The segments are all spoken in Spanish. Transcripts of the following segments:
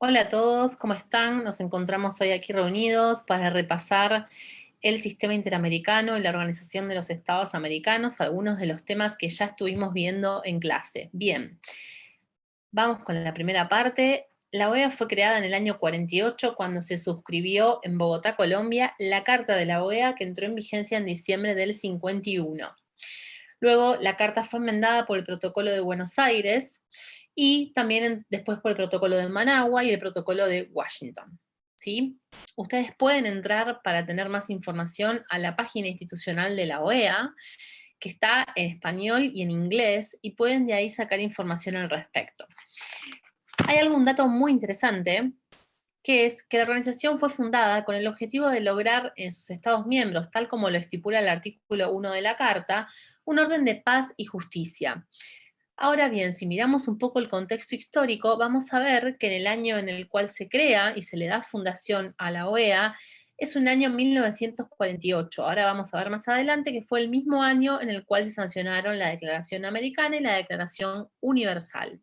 Hola a todos, ¿cómo están? Nos encontramos hoy aquí reunidos para repasar el sistema interamericano y la Organización de los Estados Americanos, algunos de los temas que ya estuvimos viendo en clase. Bien, vamos con la primera parte. La OEA fue creada en el año 48 cuando se suscribió en Bogotá, Colombia, la Carta de la OEA que entró en vigencia en diciembre del 51. Luego, la carta fue enmendada por el Protocolo de Buenos Aires y también después por el Protocolo de Managua y el Protocolo de Washington. ¿Sí? Ustedes pueden entrar para tener más información a la página institucional de la OEA, que está en español y en inglés, y pueden de ahí sacar información al respecto. Hay algún dato muy interesante, que es que la organización fue fundada con el objetivo de lograr en sus Estados miembros, tal como lo estipula el artículo 1 de la Carta, un orden de paz y justicia. Ahora bien, si miramos un poco el contexto histórico, vamos a ver que en el año en el cual se crea y se le da fundación a la OEA es un año 1948. Ahora vamos a ver más adelante que fue el mismo año en el cual se sancionaron la Declaración Americana y la Declaración Universal,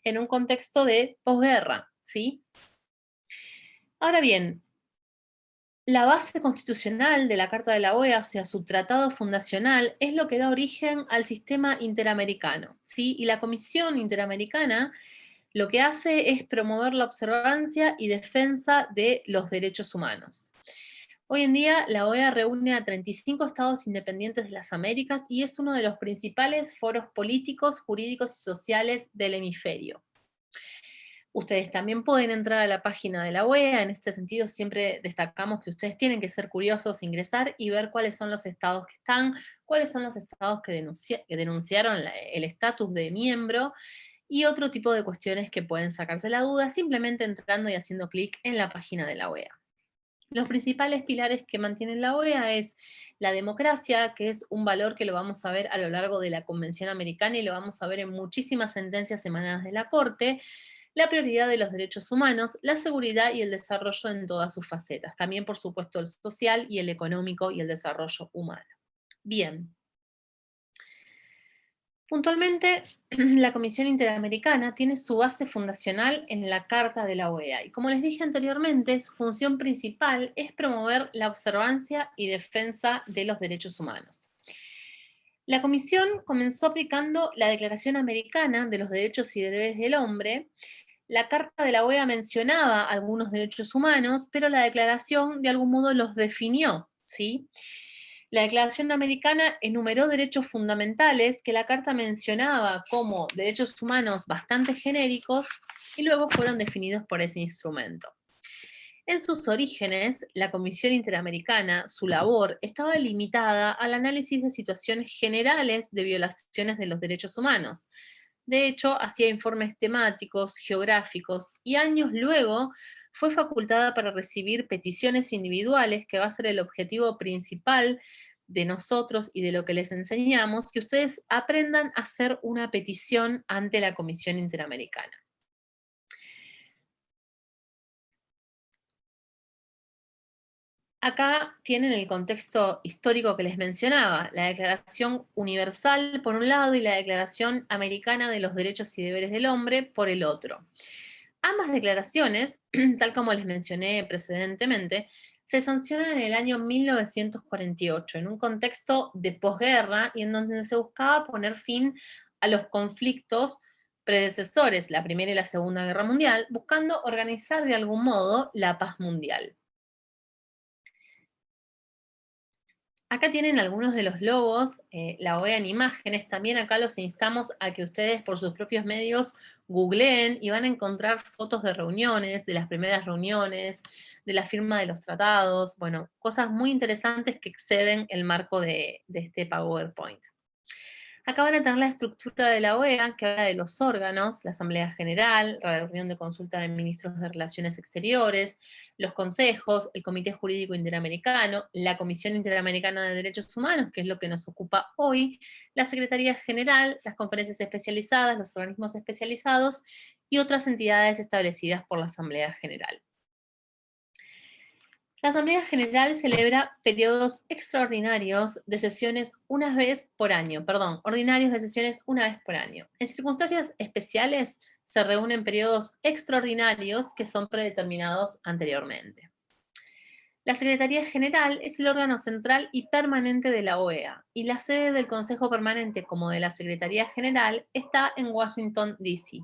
en un contexto de posguerra, ¿sí? Ahora bien, la base constitucional de la Carta de la OEA, o sea, su tratado fundacional, es lo que da origen al sistema interamericano, ¿sí? Y la Comisión Interamericana lo que hace es promover la observancia y defensa de los derechos humanos. Hoy en día, la OEA reúne a 35 estados independientes de las Américas y es uno de los principales foros políticos, jurídicos y sociales del hemisferio. Ustedes también pueden entrar a la página de la OEA, en este sentido siempre destacamos que ustedes tienen que ser curiosos, ingresar y ver cuáles son los estados que están, cuáles son los estados que denunciaron el estatus de miembro y otro tipo de cuestiones que pueden sacarse la duda simplemente entrando y haciendo clic en la página de la OEA. Los principales pilares que mantienen la OEA es la democracia, que es un valor que lo vamos a ver a lo largo de la Convención Americana y lo vamos a ver en muchísimas sentencias emanadas de la Corte, la prioridad de los derechos humanos, la seguridad y el desarrollo en todas sus facetas. También, por supuesto, el social y el económico y el desarrollo humano. Bien. Puntualmente, la Comisión Interamericana tiene su base fundacional en la Carta de la OEA y como les dije anteriormente, su función principal es promover la observancia y defensa de los derechos humanos. La Comisión comenzó aplicando la Declaración Americana de los Derechos y Deberes del Hombre. La Carta de la OEA mencionaba algunos derechos humanos, pero la Declaración de algún modo los definió, ¿sí? La Declaración Americana enumeró derechos fundamentales que la Carta mencionaba como derechos humanos bastante genéricos y luego fueron definidos por ese instrumento. En sus orígenes, la Comisión Interamericana, su labor, estaba limitada al análisis de situaciones generales de violaciones de los derechos humanos. De hecho, hacía informes temáticos, geográficos, y años luego fue facultada para recibir peticiones individuales, que va a ser el objetivo principal de nosotros y de lo que les enseñamos, que ustedes aprendan a hacer una petición ante la Comisión Interamericana. Acá tienen el contexto histórico que les mencionaba, la Declaración Universal por un lado y la Declaración Americana de los Derechos y Deberes del Hombre por el otro. Ambas declaraciones, tal como les mencioné precedentemente, se sancionan en el año 1948, en un contexto de posguerra y en donde se buscaba poner fin a los conflictos predecesores, la Primera y la Segunda Guerra Mundial, buscando organizar de algún modo la paz mundial. Acá tienen algunos de los logos, la OEA en imágenes. También acá los instamos a que ustedes por sus propios medios googleen y van a encontrar fotos de reuniones, de las primeras reuniones, de la firma de los tratados, bueno, cosas muy interesantes que exceden el marco de este PowerPoint. Acá van a tener la estructura de la OEA, que habla de los órganos, la Asamblea General, la reunión de consulta de ministros de Relaciones Exteriores, los consejos, el Comité Jurídico Interamericano, la Comisión Interamericana de Derechos Humanos, que es lo que nos ocupa hoy, la Secretaría General, las conferencias especializadas, los organismos especializados y otras entidades establecidas por la Asamblea General. La Asamblea General celebra periodos extraordinarios de sesiones ordinarios de sesiones una vez por año. En circunstancias especiales se reúne en periodos extraordinarios que son predeterminados anteriormente. La Secretaría General es el órgano central y permanente de la OEA, y la sede del Consejo Permanente como de la Secretaría General está en Washington, D.C.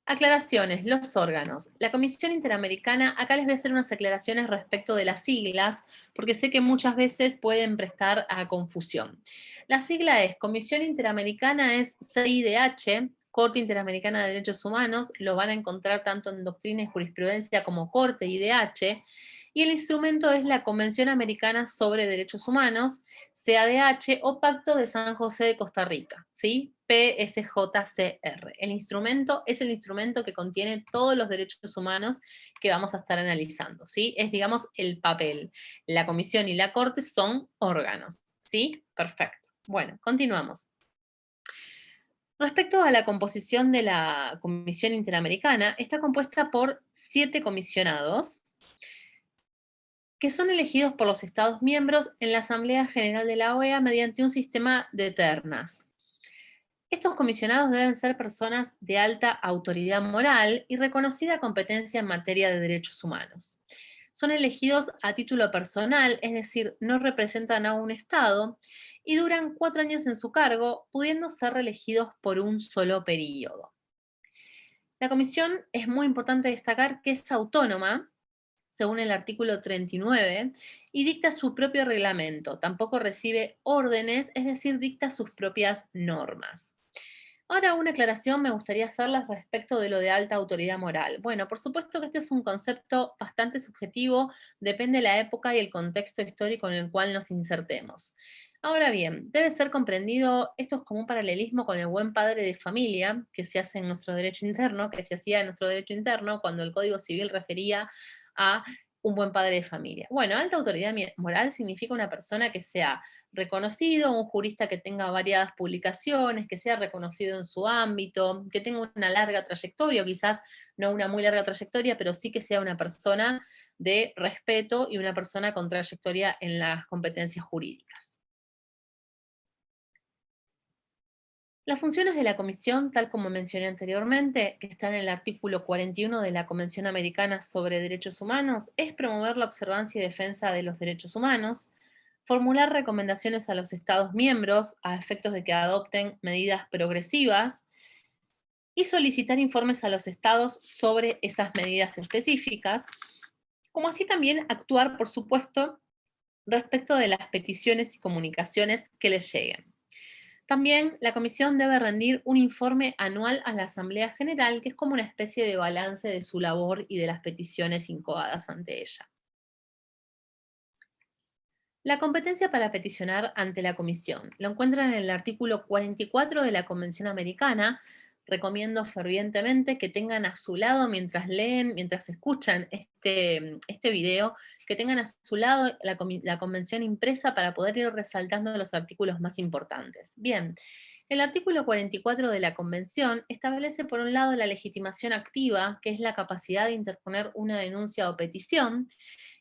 Aclaraciones, los órganos. La Comisión Interamericana, acá les voy a hacer unas aclaraciones respecto de las siglas, porque sé que muchas veces pueden prestar a confusión. La sigla es Comisión Interamericana, es CIDH, Corte Interamericana de Derechos Humanos, lo van a encontrar tanto en doctrina y jurisprudencia como Corte IDH, y el instrumento es la Convención Americana sobre Derechos Humanos, CADH o Pacto de San José de Costa Rica, ¿sí? PSJCR. El instrumento es el instrumento que contiene todos los derechos humanos que vamos a estar analizando, ¿sí? Es, digamos, el papel. La comisión y la corte son órganos, ¿sí? Perfecto. Bueno, continuamos. Respecto a la composición de la Comisión Interamericana, está compuesta por 7 comisionados, que son elegidos por los Estados miembros en la Asamblea General de la OEA mediante un sistema de ternas. Estos comisionados deben ser personas de alta autoridad moral y reconocida competencia en materia de derechos humanos. Son elegidos a título personal, es decir, no representan a un Estado, y duran 4 años en su cargo, pudiendo ser reelegidos por un solo periodo. La comisión, es muy importante destacar que es autónoma, según el artículo 39, y dicta su propio reglamento. Tampoco recibe órdenes, es decir, dicta sus propias normas. Ahora, una aclaración me gustaría hacerles respecto de lo de alta autoridad moral. Bueno, por supuesto que este es un concepto bastante subjetivo, depende de la época y el contexto histórico en el cual nos insertemos. Ahora bien, debe ser comprendido, esto es como un paralelismo con el buen padre de familia que se hace en nuestro derecho interno, que se hacía en nuestro derecho interno cuando el Código Civil refería a un buen padre de familia. Bueno, alta autoridad moral significa una persona que sea reconocido, un jurista que tenga varias publicaciones, que sea reconocido en su ámbito, que tenga una larga trayectoria, o quizás no una muy larga trayectoria, pero sí que sea una persona de respeto y una persona con trayectoria en las competencias jurídicas. Las funciones de la Comisión, tal como mencioné anteriormente, que están en el artículo 41 de la Convención Americana sobre Derechos Humanos, es promover la observancia y defensa de los derechos humanos, formular recomendaciones a los Estados miembros a efectos de que adopten medidas progresivas y solicitar informes a los Estados sobre esas medidas específicas, como así también actuar, por supuesto, respecto de las peticiones y comunicaciones que les lleguen. También la comisión debe rendir un informe anual a la Asamblea General, que es como una especie de balance de su labor y de las peticiones incoadas ante ella. La competencia para peticionar ante la comisión. Lo encuentran en el artículo 44 de la Convención Americana. Recomiendo fervientemente que tengan a su lado, mientras leen, mientras escuchan este video, que tengan a su lado la convención impresa para poder ir resaltando los artículos más importantes. Bien, el artículo 44 de la Convención establece, por un lado, la legitimación activa, que es la capacidad de interponer una denuncia o petición,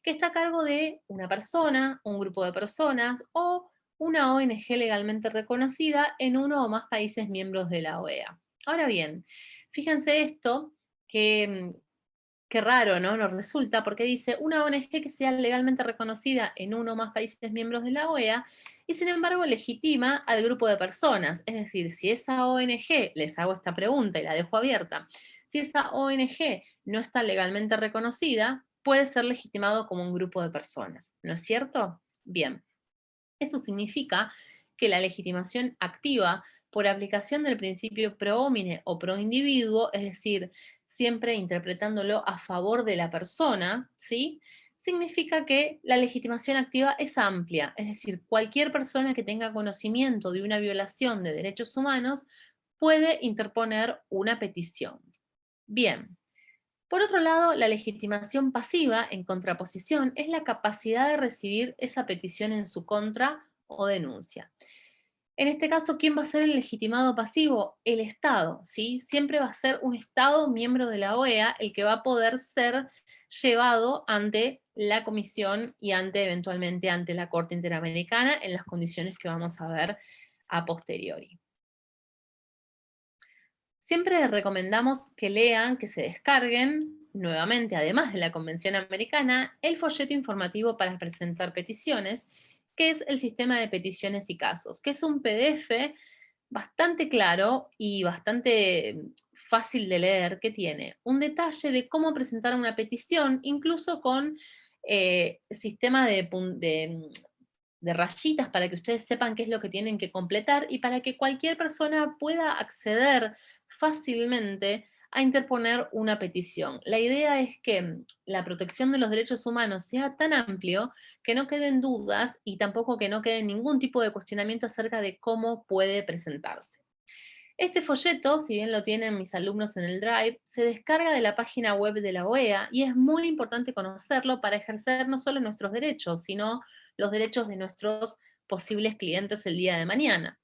que está a cargo de una persona, un grupo de personas o una ONG legalmente reconocida en uno o más países miembros de la OEA. Ahora bien, fíjense esto, que qué raro, ¿no? Nos resulta, porque dice una ONG que sea legalmente reconocida en uno o más países miembros de la OEA y sin embargo legitima al grupo de personas. Es decir, si esa ONG, les hago esta pregunta y la dejo abierta, si esa ONG no está legalmente reconocida, puede ser legitimado como un grupo de personas, ¿no es cierto? Bien, eso significa que la legitimación activa por aplicación del principio pro homine o pro individuo, es decir, siempre interpretándolo a favor de la persona, ¿sí? Significa que la legitimación activa es amplia, es decir, cualquier persona que tenga conocimiento de una violación de derechos humanos puede interponer una petición. Bien. Por otro lado, la legitimación pasiva, en contraposición, es la capacidad de recibir esa petición en su contra o denuncia. En este caso, ¿quién va a ser el legitimado pasivo? El Estado, ¿sí? Siempre va a ser un Estado miembro de la OEA el que va a poder ser llevado ante la Comisión y eventualmente ante la Corte Interamericana en las condiciones que vamos a ver a posteriori. Siempre recomendamos que lean, que se descarguen, nuevamente, además de la Convención Americana, el folleto informativo para presentar peticiones, que es el sistema de peticiones y casos, que es un PDF bastante claro y bastante fácil de leer, que tiene un detalle de cómo presentar una petición, incluso con sistema de rayitas para que ustedes sepan qué es lo que tienen que completar y para que cualquier persona pueda acceder fácilmente a interponer una petición. La idea es que la protección de los derechos humanos sea tan amplio que no queden dudas y tampoco que no quede ningún tipo de cuestionamiento acerca de cómo puede presentarse. Este folleto, si bien lo tienen mis alumnos en el Drive, se descarga de la página web de la OEA y es muy importante conocerlo para ejercer no solo nuestros derechos, sino los derechos de nuestros posibles clientes el día de mañana.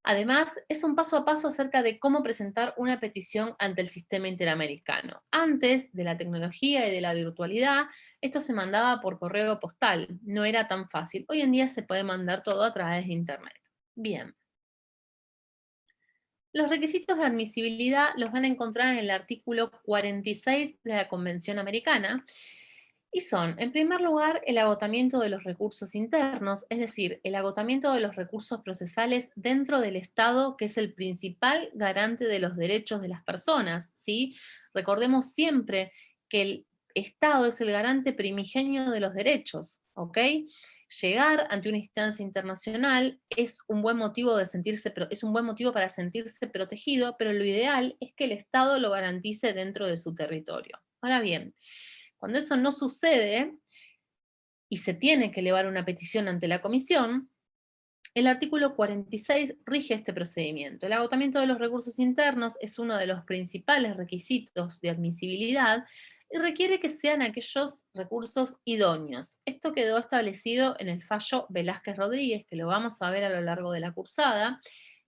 Además, es un paso a paso acerca de cómo presentar una petición ante el sistema interamericano. Antes de la tecnología y de la virtualidad, esto se mandaba por correo postal, no era tan fácil. Hoy en día se puede mandar todo a través de Internet. Bien. Los requisitos de admisibilidad los van a encontrar en el artículo 46 de la Convención Americana y son, en primer lugar, el agotamiento de los recursos internos, es decir, el agotamiento de los recursos procesales dentro del Estado, que es el principal garante de los derechos de las personas, ¿sí? Recordemos siempre que el Estado es el garante primigenio de los derechos, ¿ok? Llegar ante una instancia internacional es un buen motivo es un buen motivo para sentirse protegido, pero lo ideal es que el Estado lo garantice dentro de su territorio. Ahora bien, cuando eso no sucede y se tiene que elevar una petición ante la Comisión, el artículo 46 rige este procedimiento. El agotamiento de los recursos internos es uno de los principales requisitos de admisibilidad y requiere que sean aquellos recursos idóneos. Esto quedó establecido en el fallo Velázquez Rodríguez, que lo vamos a ver a lo largo de la cursada.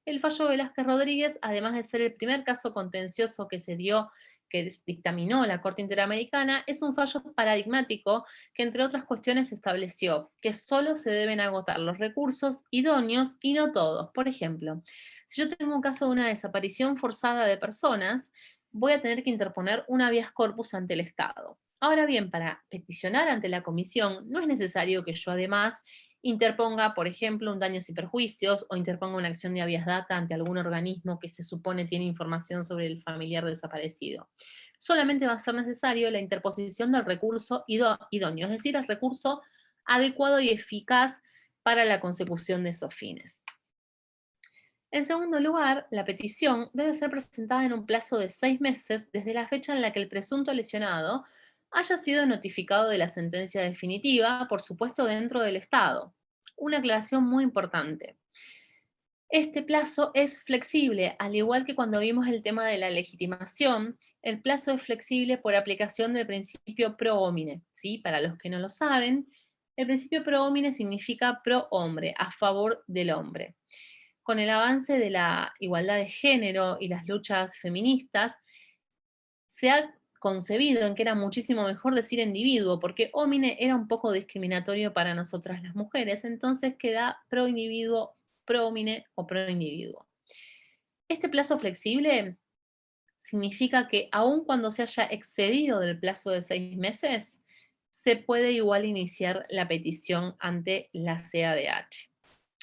El fallo Velázquez Rodríguez, además de ser el primer caso contencioso que se dio, que dictaminó la Corte Interamericana, es un fallo paradigmático que, entre otras cuestiones, estableció que solo se deben agotar los recursos idóneos y no todos. Por ejemplo, si yo tengo un caso de una desaparición forzada de personas, voy a tener que interponer un habeas corpus ante el Estado. Ahora bien, para peticionar ante la comisión, no es necesario que yo además interponga, por ejemplo, un daños y perjuicios o interponga una acción de habeas data ante algún organismo que se supone tiene información sobre el familiar desaparecido. Solamente va a ser necesario la interposición del recurso idóneo, es decir, el recurso adecuado y eficaz para la consecución de esos fines. En segundo lugar, la petición debe ser presentada en un plazo de 6 meses desde la fecha en la que el presunto lesionado haya sido notificado de la sentencia definitiva, por supuesto dentro del Estado. Una aclaración muy importante. Este plazo es flexible, al igual que cuando vimos el tema de la legitimación, el plazo es flexible por aplicación del principio pro homine, ¿sí? Para los que no lo saben, el principio pro homine significa pro hombre, a favor del hombre. Con el avance de la igualdad de género y las luchas feministas, se ha concebido en que era muchísimo mejor decir individuo, porque homine era un poco discriminatorio para nosotras las mujeres, entonces queda pro individuo, pro homine o pro individuo. Este plazo flexible significa que aun cuando se haya excedido del plazo de 6 meses, se puede igual iniciar la petición ante la CADH.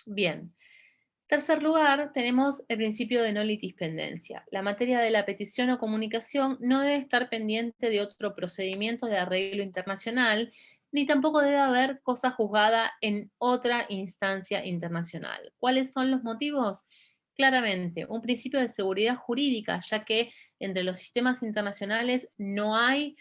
Bien, tercer lugar, tenemos el principio de no litispendencia. La materia de la petición o comunicación no debe estar pendiente de otro procedimiento de arreglo internacional, ni tampoco debe haber cosa juzgada en otra instancia internacional. ¿Cuáles son los motivos? Claramente, un principio de seguridad jurídica, ya que entre los sistemas internacionales no hay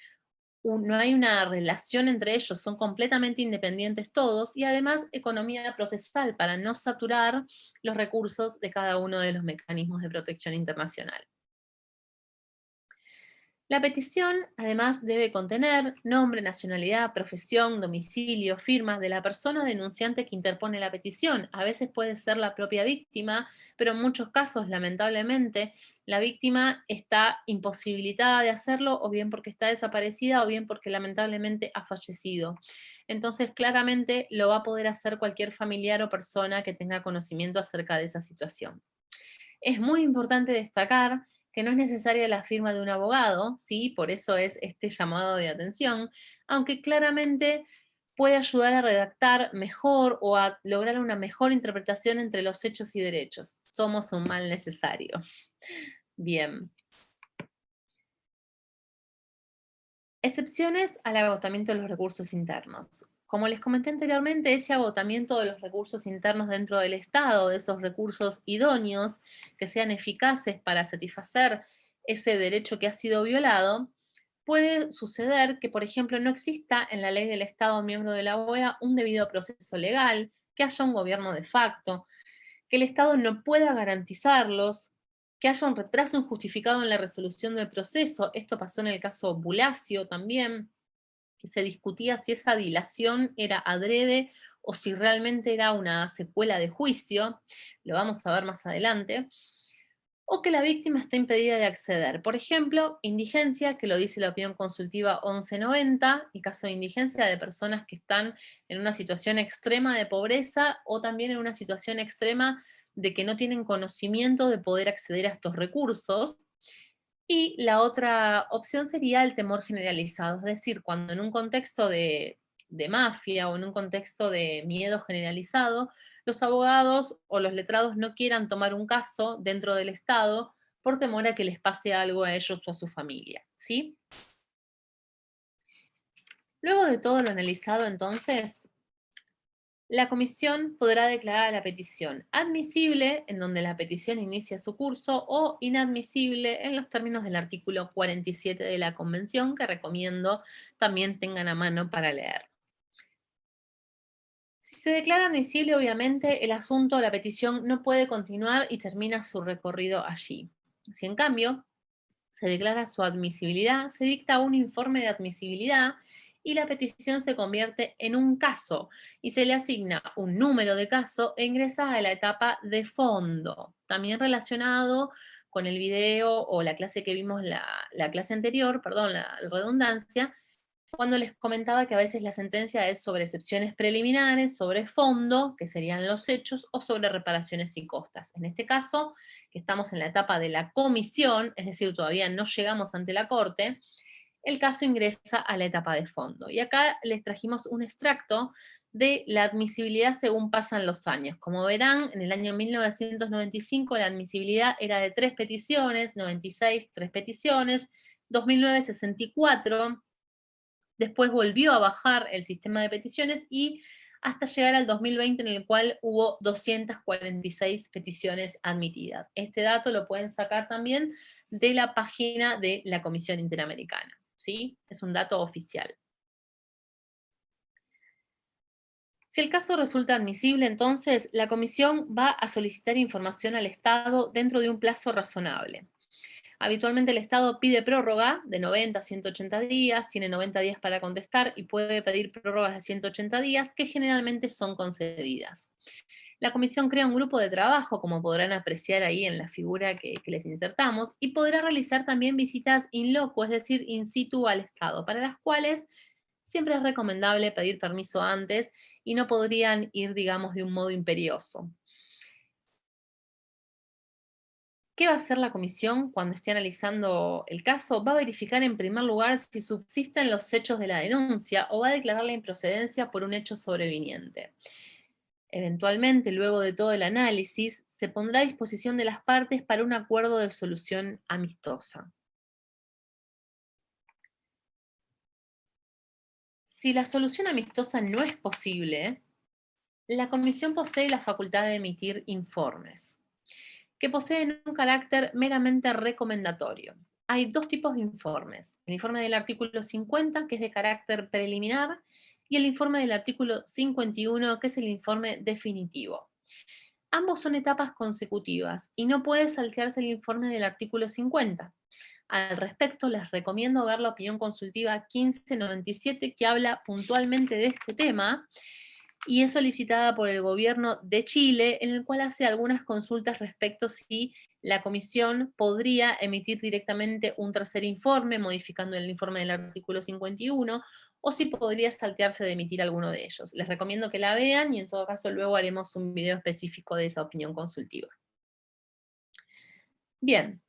una relación entre ellos, son completamente independientes todos, y además economía procesal para no saturar los recursos de cada uno de los mecanismos de protección internacional. La petición, además, debe contener nombre, nacionalidad, profesión, domicilio, firma de la persona denunciante que interpone la petición. A veces puede ser la propia víctima, pero en muchos casos, lamentablemente, la víctima está imposibilitada de hacerlo, o bien porque está desaparecida, o bien porque lamentablemente ha fallecido. Entonces, claramente lo va a poder hacer cualquier familiar o persona que tenga conocimiento acerca de esa situación. Es muy importante destacar que no es necesaria la firma de un abogado, ¿sí? Por eso es este llamado de atención, aunque claramente puede ayudar a redactar mejor o a lograr una mejor interpretación entre los hechos y derechos. Somos un mal necesario. Bien. Excepciones al agotamiento de los recursos internos. Como les comenté anteriormente, ese agotamiento de los recursos internos dentro del Estado, de esos recursos idóneos que sean eficaces para satisfacer ese derecho que ha sido violado, puede suceder que, por ejemplo, no exista en la ley del Estado miembro de la OEA un debido proceso legal, que haya un gobierno de facto, que el Estado no pueda garantizarlos, que haya un retraso injustificado en la resolución del proceso. Esto pasó en el caso Bulacio también, que se discutía si esa dilación era adrede o si realmente era una secuela de juicio, lo vamos a ver más adelante, o que la víctima está impedida de acceder. Por ejemplo, indigencia, que lo dice la opinión consultiva 1190, y caso de indigencia de personas que están en una situación extrema de pobreza o también en una situación extrema de que no tienen conocimiento de poder acceder a estos recursos. Y la otra opción sería el temor generalizado, es decir, cuando en un contexto de mafia o en un contexto de miedo generalizado, los abogados o los letrados no quieran tomar un caso dentro del Estado por temor a que les pase algo a ellos o a su familia, ¿sí? Luego de todo lo analizado, entonces, la comisión podrá declarar la petición admisible, en donde la petición inicia su curso, o inadmisible en los términos del artículo 47 de la Convención, que recomiendo también tengan a mano para leer. Si se declara admisible, obviamente, el asunto o la petición no puede continuar y termina su recorrido allí. Si en cambio se declara su admisibilidad, se dicta un informe de admisibilidad y la petición se convierte en un caso y se le asigna un número de caso e ingresa a la etapa de fondo, también relacionado con el video o la clase que vimos, la clase anterior, perdón, la redundancia, cuando les comentaba que a veces la sentencia es sobre excepciones preliminares, sobre fondo, que serían los hechos, o sobre reparaciones y costas. En este caso, que estamos en la etapa de la comisión, es decir, todavía no llegamos ante la Corte, el caso ingresa a la etapa de fondo. Y acá les trajimos un extracto de la admisibilidad según pasan los años. Como verán, en el año 1995 la admisibilidad era de 3 peticiones, 96, 3 peticiones, 2009, 64, después volvió a bajar el sistema de peticiones y hasta llegar al 2020 en el cual hubo 246 peticiones admitidas. Este dato lo pueden sacar también de la página de la Comisión Interamericana, ¿sí? Es un dato oficial. Si el caso resulta admisible, entonces la comisión va a solicitar información al Estado dentro de un plazo razonable. Habitualmente el Estado pide prórroga de 90 a 180 días, tiene 90 días para contestar y puede pedir prórrogas de 180 días que generalmente son concedidas. La comisión crea un grupo de trabajo, como podrán apreciar ahí en la figura que les insertamos, y podrá realizar también visitas in loco, es decir, in situ al Estado, para las cuales siempre es recomendable pedir permiso antes y no podrían ir, digamos, de un modo imperioso. ¿Qué va a hacer la comisión cuando esté analizando el caso? Va a verificar en primer lugar si subsisten los hechos de la denuncia o va a declarar la improcedencia por un hecho sobreviniente. Eventualmente, luego de todo el análisis, se pondrá a disposición de las partes para un acuerdo de solución amistosa. Si la solución amistosa no es posible, la comisión posee la facultad de emitir informes, que poseen un carácter meramente recomendatorio. Hay dos tipos de informes. El informe del artículo 50, que es de carácter preliminar, y el informe del artículo 51, que es el informe definitivo. Ambos son etapas consecutivas y no puede saltearse el informe del artículo 50. Al respecto, les recomiendo ver la opinión consultiva 1597, que habla puntualmente de este tema, y es solicitada por el gobierno de Chile, en el cual hace algunas consultas respecto si la comisión podría emitir directamente un tercer informe, modificando el informe del artículo 51, o si podría saltearse de emitir alguno de ellos. Les recomiendo que la vean y en todo caso luego haremos un video específico de esa opinión consultiva. Bien,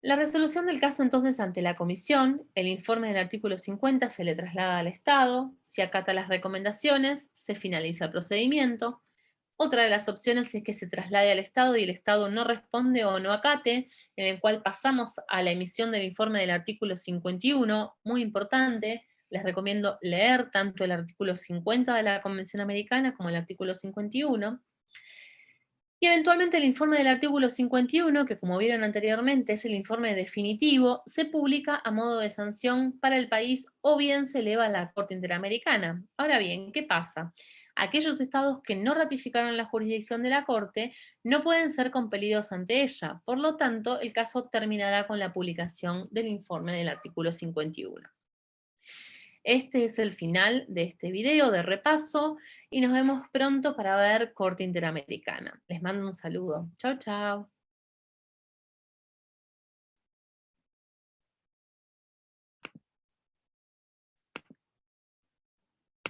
La resolución del caso entonces ante la comisión, el informe del artículo 50 se le traslada al Estado, si acata las recomendaciones, se finaliza el procedimiento. Otra de las opciones es que se traslade al Estado y el Estado no responde o no acate, en el cual pasamos a la emisión del informe del artículo 51, muy importante. Les recomiendo leer tanto el artículo 50 de la Convención Americana como el artículo 51. Y eventualmente el informe del artículo 51, que como vieron anteriormente es el informe definitivo, se publica a modo de sanción para el país o bien se eleva a la Corte Interamericana. Ahora bien, ¿qué pasa? Aquellos estados que no ratificaron la jurisdicción de la Corte no pueden ser compelidos ante ella. Por lo tanto, el caso terminará con la publicación del informe del artículo 51. Este es el final de este video de repaso y nos vemos pronto para ver Corte Interamericana. Les mando un saludo. Chau, chau.